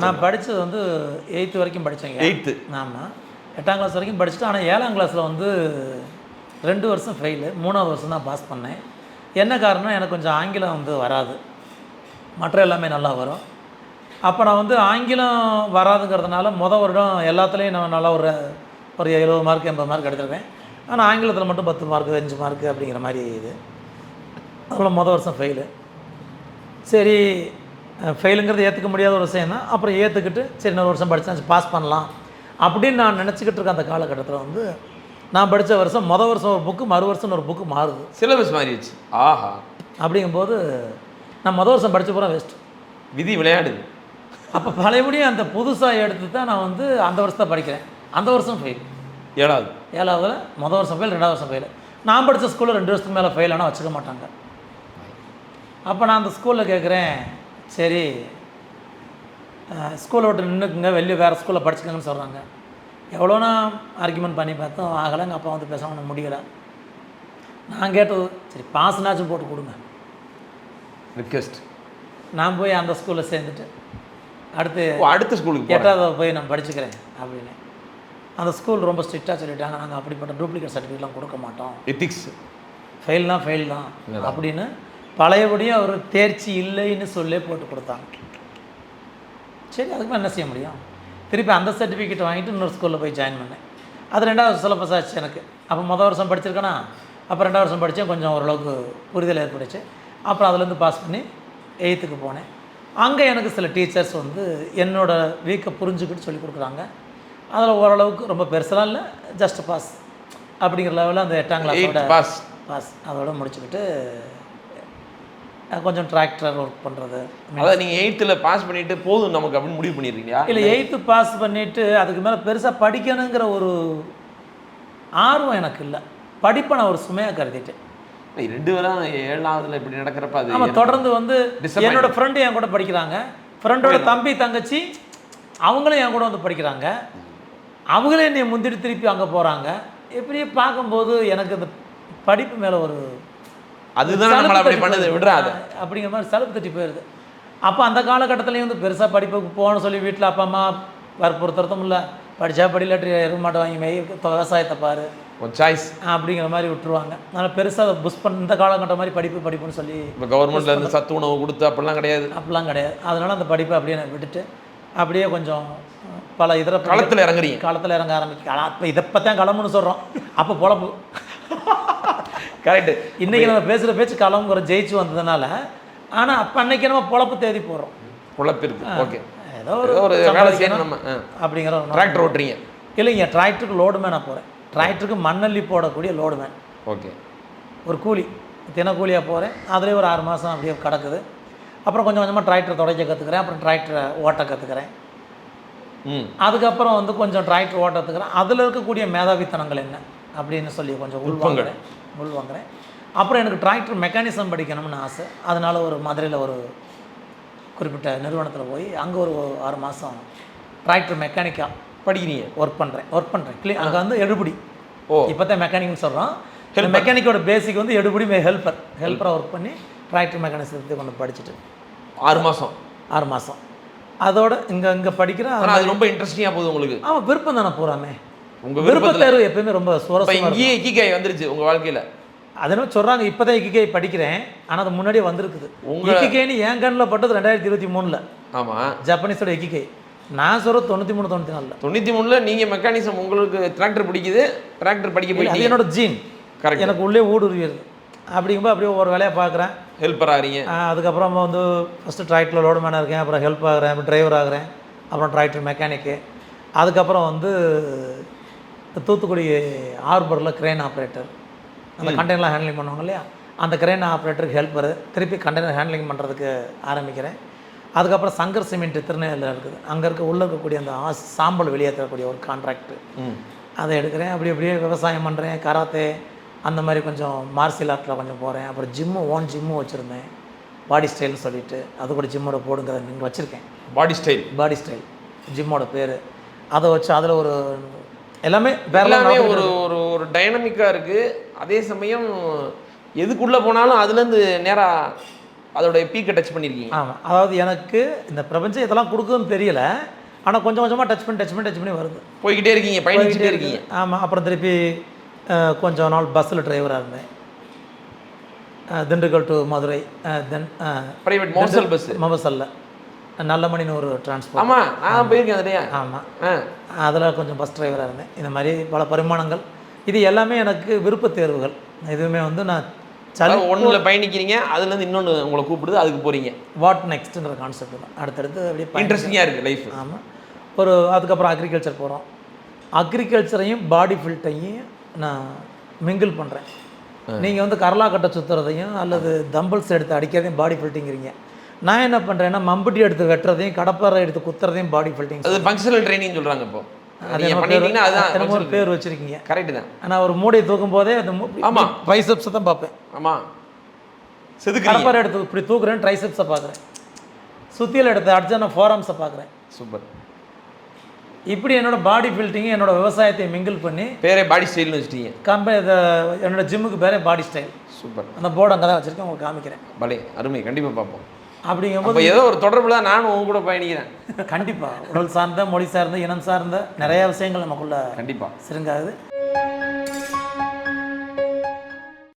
நான் படித்தது வந்து 8th வரைக்கும் படித்தேங்க. 8th. ஆமாம், 8ஆம் கிளாஸ் வரைக்கும் படிச்சுட்டு, ஆனால் 7ஆம் கிளாஸில் வந்து 2 வருஷம் ஃபெயிலு, 3ஆவது வருஷம் தான் பாஸ் பண்ணேன். என்ன காரணம், எனக்கு கொஞ்சம் ஆங்கிலம் வந்து வராது, மற்ற எல்லாமே நல்லா வரும். அப்போ நான் வந்து ஆங்கிலம் வராதுங்கிறதுனால வருடம் எல்லாத்துலேயும் நான் நல்லா ஒரு 70 மார்க் 80 மார்க் எடுத்துருக்கேன். ஆனால் ஆங்கிலத்தில் மட்டும் 10 மார்க்கு 5 மார்க்கு அப்படிங்கிற மாதிரி இது. அதில் வருஷம் ஃபெயிலு. சரி, ஃபெயிலுங்கிறது ஏற்றுக்க முடியாத ஒரு விஷயம் தான். அப்புறம் ஏற்றுக்கிட்டு சரி இன்னொரு வருஷம் படித்தா பாஸ் பண்ணலாம் அப்படின்னு நான் நினச்சிக்கிட்டு இருக்க அந்த காலகட்டத்தில் வந்து நான் படித்த வருஷம் வருஷம் ஒரு புக்கு, மறு வருஷம் ஒரு புக்கு மாறுது, சிலபஸ் மாறிடுச்சு. ஆஹா. அப்படிங்கும்போது நான் வருஷம் படித்த பூரா வேஸ்ட்டு. விதி விளையாடுது. அப்போ பழையபடியும் அந்த புதுசாக எடுத்து தான் நான் வந்து அந்த வருஷத்தை படிக்கிறேன். அந்த வருஷம் ஃபெயில். 7ஆவதுல வருஷம் ஃபெயில், 2ஆவது வருஷம் ஃபெயில். நான் படித்த ஸ்கூலில் 2 வருஷத்துக்கு மேலே ஃபெயில் ஆனால் வச்சுக்க மாட்டாங்க. அப்போ நான் அந்த ஸ்கூலில் கேட்குறேன், சரி ஸ்கூலை விட்டு நின்றுக்குங்க, வெளியே வேறு ஸ்கூலில் படிச்சுக்கங்கன்னு சொல்கிறாங்க. எவ்வளோனா ஆர்கியூமெண்ட் பண்ணி பார்த்தோம், ஆகலை. எங்கள் அப்பா வந்து பேச ஒன்றும் முடியலை. நான் கேட்டது, சரி பாஸ்னாச்சும் போட்டு கொடுங்க ரிக்வெஸ்ட். நான் போய் அந்த ஸ்கூலில் சேர்ந்துட்டு அடுத்த ஸ்கூலுக்கு 8ஆவது போய் நான் படிச்சுக்கிறேன் அப்படின்னு. அந்த ஸ்கூல் ரொம்ப ஸ்ட்ரிக்டாக சொல்லிட்டாங்க, நாங்கள் அப்படிப்பட்ட டூப்ளிகேட் சர்டிஃபிகேட்லாம் கொடுக்க மாட்டோம், எத்திக்ஸ், ஃபெயில்னா ஃபெயில் தான் அப்படின்னு பழையபடியும் அவர் தேர்ச்சி இல்லைன்னு சொல்லி போட்டு கொடுத்தாங்க. சரி, அதுக்கு என்ன செய்ய முடியும், திருப்பி அந்த சர்டிஃபிகேட் வாங்கிட்டு இன்னொரு ஸ்கூலில் போய் ஜாயின் பண்ணேன். அது 2ஆவது சிலபஸ் ஆச்சு எனக்கு. அப்போ வருஷம் படிச்சிருக்கேன்னா, அப்போ 2ஆவது வருஷம் படித்தேன், கொஞ்சம் ஓரளவுக்கு புரிதல் ஏற்பட்டுச்சு. அப்புறம் அதுலேருந்து பாஸ் பண்ணி 8th போனேன். அங்கே எனக்கு சில டீச்சர்ஸ் வந்து என்னோடய வீக்கை புரிஞ்சுக்கிட்டு சொல்லிக் கொடுக்குறாங்க. அதில் ஓரளவுக்கு ரொம்ப பெருசெல்லாம் இல்லை, ஜஸ்ட் பாஸ் அப்படிங்கிற லெவலில் அந்த 8ஆம் கிளாஸோட பாஸ் அதோட முடிச்சுக்கிட்டு கொஞ்சம் டிராக்டர் ஒர்க் பண்ணுறது. அதாவது நீங்கள் 8th பாஸ் பண்ணிவிட்டு போதும் நமக்கு அப்படின்னு முடிவு பண்ணிடுறீங்களா? இல்லை, 8th பாஸ் பண்ணிவிட்டு அதுக்கு மேலே பெருசாக படிக்கணுங்கிற ஒரு ஆர்வம் எனக்கு இல்லை. படிப்பை நான் ஒரு சுமையாக கருதிட்டேன். 2 வரும் 7ஆவதுல இப்படி நடக்கிறப்ப அது ஆமாம், தொடர்ந்து வந்து என்னோட ஃப்ரெண்டு என் கூட படிக்கிறாங்க, ஃப்ரெண்டோட தம்பி தங்கச்சி அவங்களும் என் கூட வந்து படிக்கிறாங்க, அவங்களே என்னை முந்திட்டு திருப்பி அங்கே போகிறாங்க. இப்படியே பார்க்கும்போது எனக்கு இந்த படிப்பு மேலே ஒரு அதுதான் நம்மளை அப்படி பண்ணுது, விடுறாது அப்படிங்கிற மாதிரி சலுப்பு தட்டி போயிடுது. அப்போ அந்த காலகட்டத்துலேயும் வந்து பெருசாக படிப்புக்கு போகணும்னு சொல்லி வீட்டில் அப்பா அம்மா வற்புறுத்துறதும் இல்லை, படித்தா படிலாட்டி எருமாட்டை வாங்கி மெய் விவசாயத்தை பாரு சாய்ஸ் அப்படிங்கிற மாதிரி விட்டுருவாங்க. அதனால் பெருசாக புஷ் பண்ண இந்த காலகட்டம் மாதிரி படிப்புன்னு சொல்லி இப்போ கவர்மெண்ட்லேருந்து சத்து உணவு கொடுத்து அப்படிலாம் கிடையாது. அதனால் அந்த படிப்பை அப்படியே நான் விட்டுட்டு அப்படியே கொஞ்சம் பல இதர காலத்தில் இறங்க ஆரம்பிக்கலாம். அப்போ இதை பற்றியும் களம்னு சொல்கிறோம், அப்போ பொழப்பு கரெக்டு. இன்றைக்கி நம்ம பேசுகிற பேச்சு களம்ங்கிற ஜெயிச்சு வந்ததுனால, ஆனால் அப்போ அன்றைக்கி நம்ம பொழப்பு தேடி போடுறோம். பொழப்பு இருக்குது, ஓகே, ஏதோ ஒரு வேலை செய்யணும் நம்ம அப்படிங்கிற டிராக்டர் ஓட்டுறீங்க? இல்லைங்க, டிராக்டருக்கு லோடுமேன் நான் போகிறேன். டிராக்டருக்கு மண்ணள்ளி போடக்கூடிய லோடுமேன். ஓகே, ஒரு கூலி, தினக்கூலியாக போகிறேன். அதிலே ஒரு 6 மாதம் அப்படியே கிடக்குது. அப்புறம் கொஞ்சம் கொஞ்சமாக டிராக்டர் துடைக்க கற்றுக்கிறேன், அப்புறம் டிராக்டரை ஓட்ட கற்றுக்கிறேன். அதுக்கப்புறம் வந்து கொஞ்சம் டிராக்டர் ஓட்ட கற்றுக்கிறேன். அதில் இருக்கக்கூடிய மேதாவித்தனங்கள் என்ன அப்படின்னு சொல்லி கொஞ்சம் உள்வாங்குறேன். அப்புறம் எனக்கு டிராக்டர் மெக்கானிசம் படிக்கணும்னு ஆசை. அதனால் ஒரு மதுரையில் ஒரு குறிப்பிட்ட நிறுவனத்தில் போய் அங்கே ஒரு 6 மாதம் டிராக்டர் மெக்கானிக்காக படிக்கிறீங்க, ஒர்க் பண்ணுறேன். அங்கே வந்து எடுபடி, இப்போ தான் மெக்கானிக்னு சொல்கிறோம். மெக்கானிக்கோட பேசிக் வந்து எடுபடி ஹெல்ப்பராக ஒர்க் பண்ணி டிராக்டர் மெக்கானிசத்தை கொண்டு படிச்சுட்டு 6 மாதம் அதோட இங்கே படிக்கிறேன். அது ரொம்ப இன்ட்ரெஸ்டிங்காக போகுது உங்களுக்கு? ஆமாம், விருப்பம் தானே பூராமே. உங்கள் விருப்ப தேர்வு எப்பயுமே ரொம்ப சுவாரஸ்யமாக. இங்கேயே இக்கிகாய் வந்துருச்சு உங்கள் வாழ்க்கையில்? அதனால சொல்கிறாங்க, இப்போ தான் இக்கிகாய் படிக்கிறேன், ஆனால் அது முன்னாடியே வந்திருக்குது. இக்கிகாய்னு என் கண்ணில் பட்டது 2023. ஆமாம், ஜப்பனீஸோட இக்கிகாய். நான் சொல்கிறது 93 94. 93 நீங்கள் மெக்கானிசம், உங்களுக்கு டிராக்டர் பிடிக்குது, டிராக்டர் படிக்க போய் அது என்னோட ஜீன். கரெக்ட், எனக்கு உள்ளே ஊடுருவிடுது. அப்படிங்கும்போது அப்படியே ஒரு வேலையாக பார்க்குறேன், ஹெல்ப்பர் ஆகிறீங்க. அதுக்கப்புறம் வந்து ஃபஸ்ட்டு டிராக்டரில் லோடு மேனாக இருக்கேன், அப்புறம் ஹெல்ப் ஆகிறேன், அப்புறம் டிரைவர் ஆகிறேன், அப்புறம் டிராக்டர் மெக்கானிக்கு. அதுக்கப்புறம் வந்து தூத்துக்குடி ஹார்பரில் கிரேன் ஆப்ரேட்டர், அந்த கண்டெய்னர்லாம் ஹேண்ட்லிங் பண்ணுவாங்க இல்லையா, அந்த கிரேன் ஆப்ரேட்டருக்கு ஹெல்ப்பர், திருப்பி கண்டெய்னர் ஹேண்ட்லிங் பண்ணுறதுக்கு ஆரம்பிக்கிறேன். அதுக்கப்புறம் சங்கர் சிமெண்ட் திருநெல்வேலியில் இருக்குது, அங்கே உள்ளே இருக்கக்கூடிய அந்த சாம்பல் வெளியேற்றக்கூடிய ஒரு கான்ட்ராக்டு, அதை எடுக்கிறேன். அப்படியே விவசாயம் பண்ணுறேன், கராத்தே அந்த மாதிரி கொஞ்சம் மார்ஷியல் ஆர்ட்டில் கொஞ்சம் போகிறேன். அப்புறம் ஓன் ஜிம்மு வச்சுருந்தேன், பாடி ஸ்டைல்னு சொல்லிவிட்டு, அது கூட ஜிம்மோட போடுங்க நீங்கள் வச்சுருக்கேன். பாடி ஸ்டைல் ஜிம்மோட பேர். அதை வச்சு அதில் ஒரு எல்லாமே ஒரு ஒரு ஒரு டைனமிக்காக இருக்குது. அதே சமயம் எதுக்குள்ளே போனாலும் அதுலேருந்து நேராக அதோட பீக்கை டச் பண்ணியிருக்கீங்க. ஆமாம், அதாவது எனக்கு இந்த பிரபஞ்சம் இதெல்லாம் கொடுக்குதுன்னு தெரியல, ஆனால் கொஞ்சம் கொஞ்சமாக டச் பண்ணி வருது. போய்கிட்டே இருக்கீங்க, பயணிச்சுட்டே இருக்கீங்க. ஆமாம். அப்புறம் திருப்பி கொஞ்சம் நாள் பஸ்ஸில் டிரைவராக இருந்தேன், திண்டுக்கல் டு மதுரை. தென் பிரைவேட் மோசல் பஸ் மொபசல்ல நல்லமணின்னு ஒரு டிரான்ஸ்போர்ட். ஆமாம், நான் போயிருக்கேன் அதுலையா. ஆமாம், அதில் கொஞ்சம் பஸ் டிரைவராக இருந்தேன். இந்த மாதிரி பல பரிமாணங்கள். இது எல்லாமே எனக்கு விருப்ப தேர்வுகள். எதுவுமே வந்து நான் ஒன்றில் பயணிக்கிறீங்க, அதுலேருந்து இன்னொன்று உங்களை கூப்பிடுது, அதுக்கு போகிறீங்க. வாட் நெக்ஸ்ட்ன்ற கான்செப்ட் தான் அடுத்தடுத்து அப்படியே இன்ட்ரெஸ்டிங்காக இருக்குது லைஃப். ஆமாம். அதுக்கப்புறம் அக்ரிகல்ச்சர் போகிறோம். அக்ரிகல்ச்சரையும் பாடி ஃபில்ட்டையும் நான் மிங்கிள் பண்ணுறேன். நீங்கள் வந்து கரலா கட்டை சுற்றுறதையும் அல்லது தம்பிள்ஸ் எடுத்து அடிக்கிறதையும் பாடி ஃபில்ட்டிங்கிறீங்க. நான் என்ன பண்ணுறேன்னா மம்புட்டி எடுத்து வெட்டுறதையும் கடப்பாறை எடுத்து குத்துறதையும் பாடி ஃபில்ட்டிங். அது ஃபங்க்ஷனல் ட்ரைனிங் சொல்கிறாங்க. இப்போ அது ஒரு பேர் வச்சுருக்கீங்க. கரெக்டு தான். ஆனால் ஒரு மூடையை தூக்கும் போதே அந்த ஆமாம் ட்ரைசெப்ஸை தான் பார்ப்பேன். ஆமாம், கடப்பாறை எடுத்து இப்படி தூக்குறேன், ட்ரைசெப்ஸை பார்க்குறேன். சுத்தியில் எடுத்து அடிச்சா நான் ஃபோராம்ஸை பார்க்குறேன். சூப்பர். இப்படி என்னோட பாடி ஃபில்ட்டிங்கு என்னோட விவசாயத்தை மிங்கிள் பண்ணி பேரே பாடி ஸ்டைல்னு வச்சுட்டீங்க. என்னோட ஜிம்முக்கு பேரே பாடி ஸ்டைல். சூப்பர். அந்த போர்டு அங்கே தான் வச்சுருக்கேன், உங்களுக்கு காமிக்கிறேன். பலே அருமை, கண்டிப்பாக பார்ப்போம். அப்படிங்கும்போது ஏதோ ஒரு தொடர்புல நானும் உங்க கூட பயணிக்கிறேன். கண்டிப்பாக உடல் சார்ந்த, மொழி சார்ந்த, இனம் சார்ந்த நிறைய விஷயங்கள் நமக்குள்ள கண்டிப்பாக சிறுங்காது.